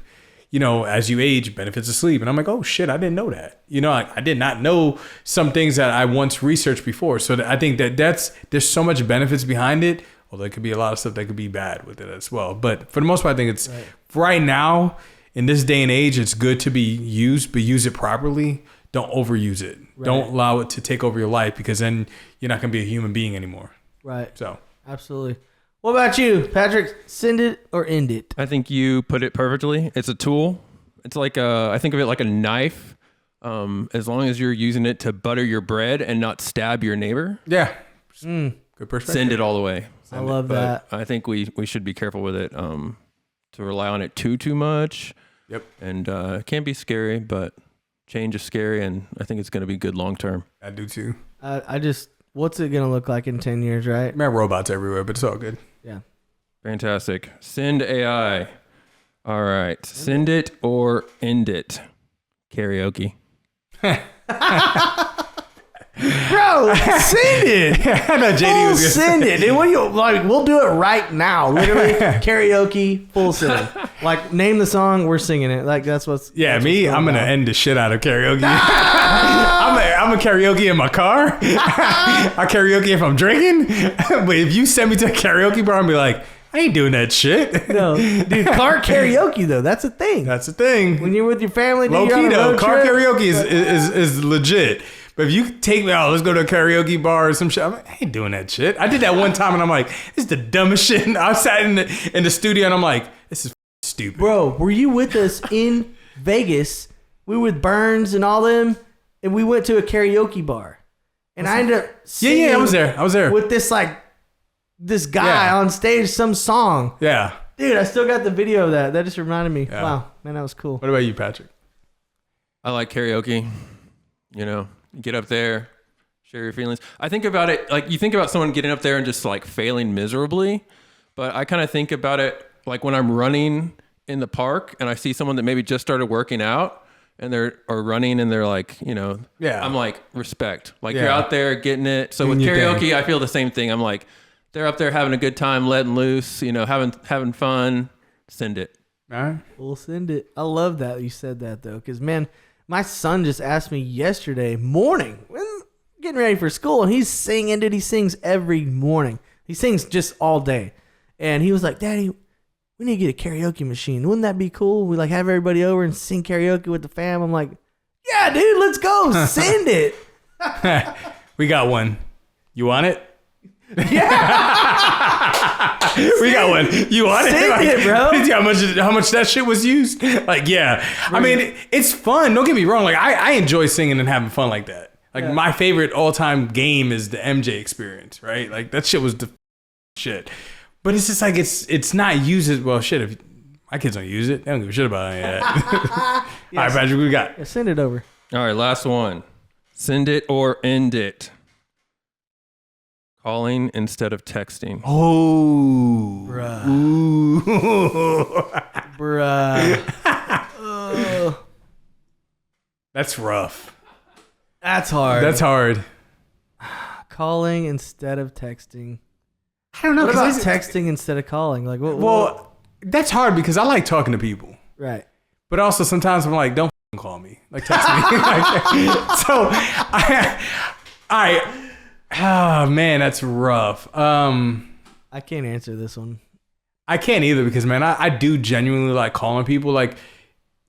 As you age, benefits of sleep. And I'm like, oh shit, I didn't know that. I did not know some things that I once researched before. So I think there's so much benefits behind it. Although there could be a lot of stuff that could be bad with it as well. But for the most part, I think it's right now in this day and age, it's good to be used, but use it properly. Don't overuse it. Right. Don't allow it to take over your life, because then you're not going to be a human being anymore. Right. So absolutely. What about you, Patrick? Send it or end it? I think you put it perfectly. It's a tool. It's like I think of it like a knife. as long as you're using it to butter your bread and not stab your neighbor, Yeah. Good perspective. send it all the way. I love that. But I think we should be careful with it. To rely on it too much. Yep. And it can be scary, but change is scary, and I think it's going to be good long term. I do too. What's it gonna look like in 10 years, right? Man, robots everywhere, but it's all good. Yeah. Fantastic. Send AI. All right. Send it or end it. Karaoke. Bro, send it. I know JD Full was gonna send it. Dude, we'll do it right now. Literally, karaoke, full send. Like, name the song, we're singing it. Like, that's what's. Yeah, that's me, what's I'm going gonna down. end the shit out of karaoke. I'm a karaoke in my car. I karaoke if I'm drinking. But if you send me to a karaoke bar, I'm be like, I ain't doing that shit. No, dude, car karaoke though, that's a thing. That's the thing. When you're with your family, dude, Low you're on key a though, road car trip. karaoke is legit. But if you take me out, let's go to a karaoke bar or some shit. I'm like, I ain't doing that shit. I did that one time and I'm like, this is the dumbest shit. And I sat in the studio and I'm like, this is stupid. Bro, were you with us in Vegas? We were with Burns and all them, and we went to a karaoke bar. And I ended up singing Yeah, I was there. with this guy Yeah. on stage, some song. Yeah. Dude, I still got the video of that. That just reminded me. Yeah. Wow, man, that was cool. What about you, Patrick? I like karaoke. You know, get up there, share your feelings. I think about it like you think about someone getting up there and just like failing miserably, but I kind of think about it like when I'm running in the park and I see someone that maybe just started working out and they're running and they're like, you know, Yeah. I'm like respect. Like Yeah. you're out there getting it. So Doing with your karaoke, thing. I feel the same thing. I'm like, they're up there having a good time, letting loose, you know, having fun. Send it. All right. We'll send it. I love that you said that though, because man, my son just asked me yesterday morning, when getting ready for school, and he's singing. Dude, he sings every morning. He sings just all day, and he was like, "Daddy, we need to get a karaoke machine. Wouldn't that be cool? We like have everybody over and sing karaoke with the fam." I'm like, "Yeah, dude, let's go. Send it." We got one. You want it? Yeah. We got one. You want it? Send it, bro. How much that shit was used? Like, yeah. I mean, it's fun. Don't get me wrong. Like, I enjoy singing and having fun like that. Like, my favorite all-time game is the MJ Experience, right? Like, that shit was the shit. But it's just like, it's not used as, well, shit, if my kids don't use it, they don't give a shit about any of that. All right, Patrick, what we got? Yeah, send it over. All right, last one. Send it or end it. Calling instead of texting. Oh. Bruh. Ooh. Bruh. Ugh. That's rough. That's hard. That's hard. Calling instead of texting. I don't know. What 'cause about it's- texting instead of calling? Like, what? Well, that's hard because I like talking to people. Right. But also sometimes I'm like, don't f***ing call me. Like, text me. Oh, man, that's rough. I can't answer this one. I can't either because, man, I do genuinely like calling people. Like,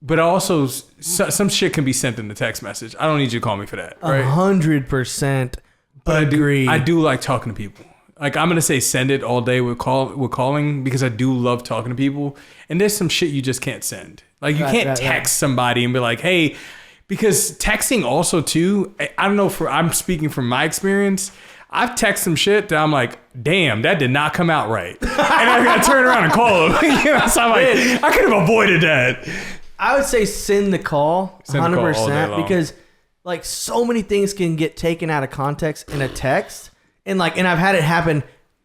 but also some shit can be sent in the text message. I don't need you to call me for that. Right? 100% But agree. I do like talking to people. Like, I'm gonna say send it all day with calling because I do love talking to people. And there's some shit you just can't send. Like, you can't text somebody and be like, hey, because texting also too. I don't know. I'm speaking from my experience. I've texted some shit that I'm like, damn, that did not come out right, and I gotta turn around and call them. You know, so I'm like, I could have avoided that. I would say send the call, Send the call all day 100%, long. because like so many things can get taken out of context in a text, and I've had it happen,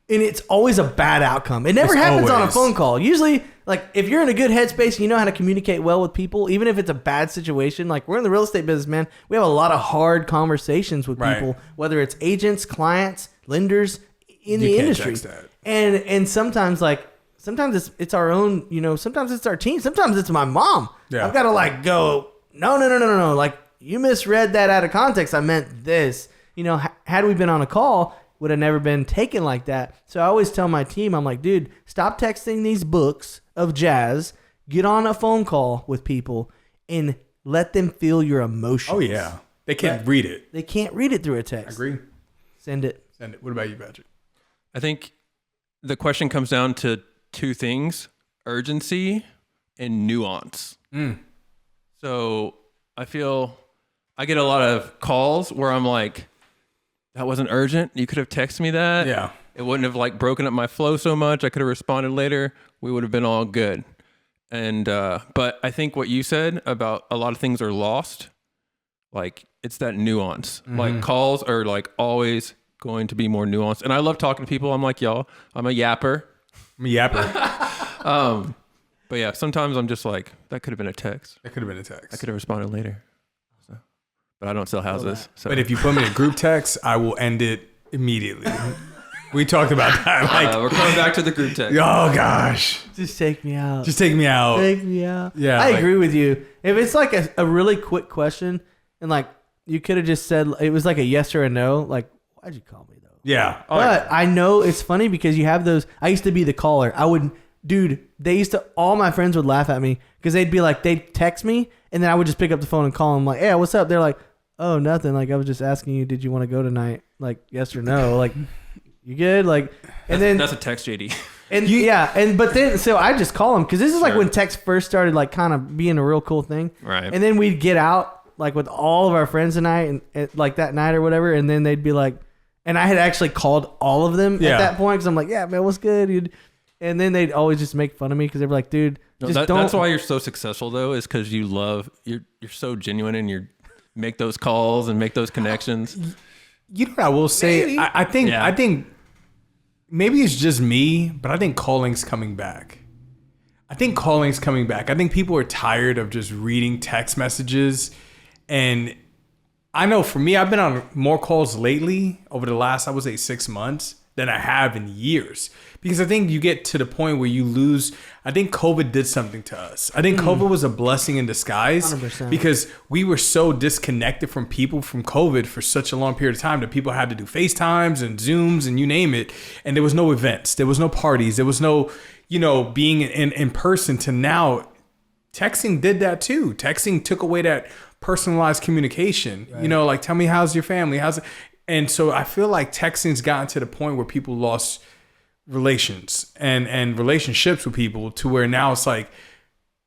and it's always a bad outcome. It never It's happens on a always. phone call. Usually, like if you're in a good headspace and you know how to communicate well with people, even if it's a bad situation, like we're in the real estate business, man, we have a lot of hard conversations with Right. people, whether it's agents, clients, lenders in You the can't industry. text that. And sometimes it's our own, sometimes it's our team, sometimes it's my mom. Yeah. I've got to like go, no. Like you misread that out of context. I meant this. Had we been on a call, would have never been taken like that. So I always tell my team, I'm like, dude, stop texting these books of jazz. Get on a phone call with people and let them feel your emotions. Oh yeah, they can't read it. They can't read it through a I text. agree. Send it. Send it. What about you, Patrick? I think the question comes down to two things: urgency and nuance. So I feel I get a lot of calls where I'm like, that wasn't urgent. You could have texted me that. Yeah. It wouldn't have like broken up my flow so much. I could have responded later. We would have been all good. And, but I think what you said about a lot of things are lost, like it's that nuance. Like calls are like always going to be more nuanced. And I love talking to people. I'm like, y'all, I'm a yapper. I'm a yapper. But yeah, sometimes I'm just like, that could have been a text. That could have been a text. I could have responded later. So, but I don't sell houses. So. But if you put me in a group text, I will end it immediately. We talked about that. Like, we're coming back to the group text. oh gosh, Just take me out. just take me out. Take me out. Yeah, I like- agree with you. If it's like a really quick question and like you could have just said it was like a yes or a no, like why'd you call me though? Yeah, But I know it's funny because you have those. I used to be the caller. They used to, all my friends would laugh at me because they'd be like, they'd text me and then I would just pick up the phone and call them like, hey, what's up? They're like, oh, nothing. Like, I was just asking you, did you want to go tonight? Like, yes or no? Like, you good? Like, and then That's a text, JD. but then so I just call them because this is like Sure. when text first started like kind of being a real cool thing. Right. And then we'd get out like with all of our friends tonight and like that night or whatever, and then they'd be like, and I had actually called all of them Yeah. at that point because I'm like, yeah, man, what's good, dude? And then they'd always just make fun of me because they'd be like, dude, just don't. That's why you're so successful though, is because you're so genuine and you make those calls and make those connections. You know what I will say? Maybe. I think Yeah. I think maybe it's just me, but I think calling's coming back. I think people are tired of just reading text messages. And I know for me, I've been on more calls lately over the last, I would say 6 months than I have in years. Because I think you get to the point where you lose. I think COVID did something to us. I think COVID was a blessing in disguise 100%. because we were so disconnected from people from COVID for such a long period of time that people had to do FaceTimes and Zooms and you name it. And there was no events. There was no parties. There was no, being in person to now. Texting did that too. Texting took away that personalized communication. Right. Like tell me how's your family? How's it? And so I feel like texting's gotten to the point where people lost relations and relationships with people to where now it's like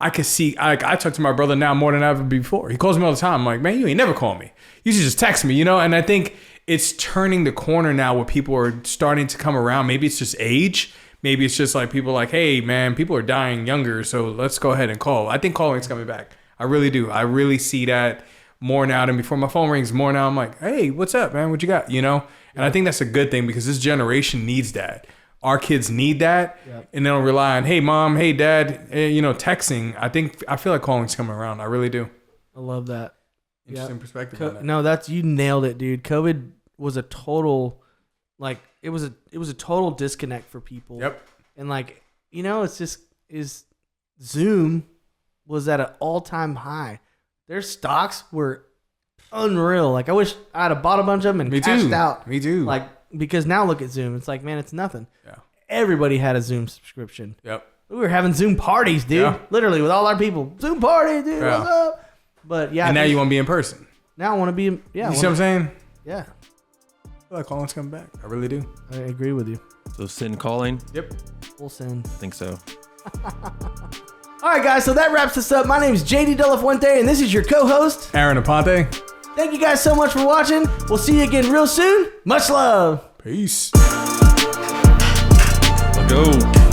I could see I talk to my brother now more than ever before. He calls me all the time. I'm like, man, you ain't never call me. You should just text me, And I think it's turning the corner now where people are starting to come around. Maybe it's just age. Maybe it's just like people are like, hey, man, people are dying younger, so let's go ahead and call. I think calling's coming back. I really do. I really see that more now than before. My phone rings more now. I'm like, hey, what's up, man? What you got? And I think that's a good thing because this generation needs that. Our kids need that, and they don't rely on, hey, mom, hey, dad, texting. I feel like calling's coming around. I really do. I love that. Interesting perspective on that. No, you nailed it, dude. COVID was a total, it was a total disconnect for people. Yep. And it's just Zoom was at an all-time high. Their stocks were unreal. I wish I had bought a bunch of them and cashed out. Me too. Because now look at Zoom. It's like, man, it's nothing. Yeah. Everybody had a Zoom subscription. Yep. We were having Zoom parties, dude. Yeah. Literally with all our people. Zoom party, dude. Yeah. What's up? But yeah. And now you want to be in person. Now I want to be. Yeah. You see what I'm saying? Yeah. I feel like calling's coming back. I really do. I agree with you. So send calling. Yep. Full send. I think so. All right, guys. So that wraps us up. My name is JD De La Fuente, and this is your co-host, Aaron Aponte. Thank you guys so much for watching. We'll see you again real soon. Much love. Peace. Let's go.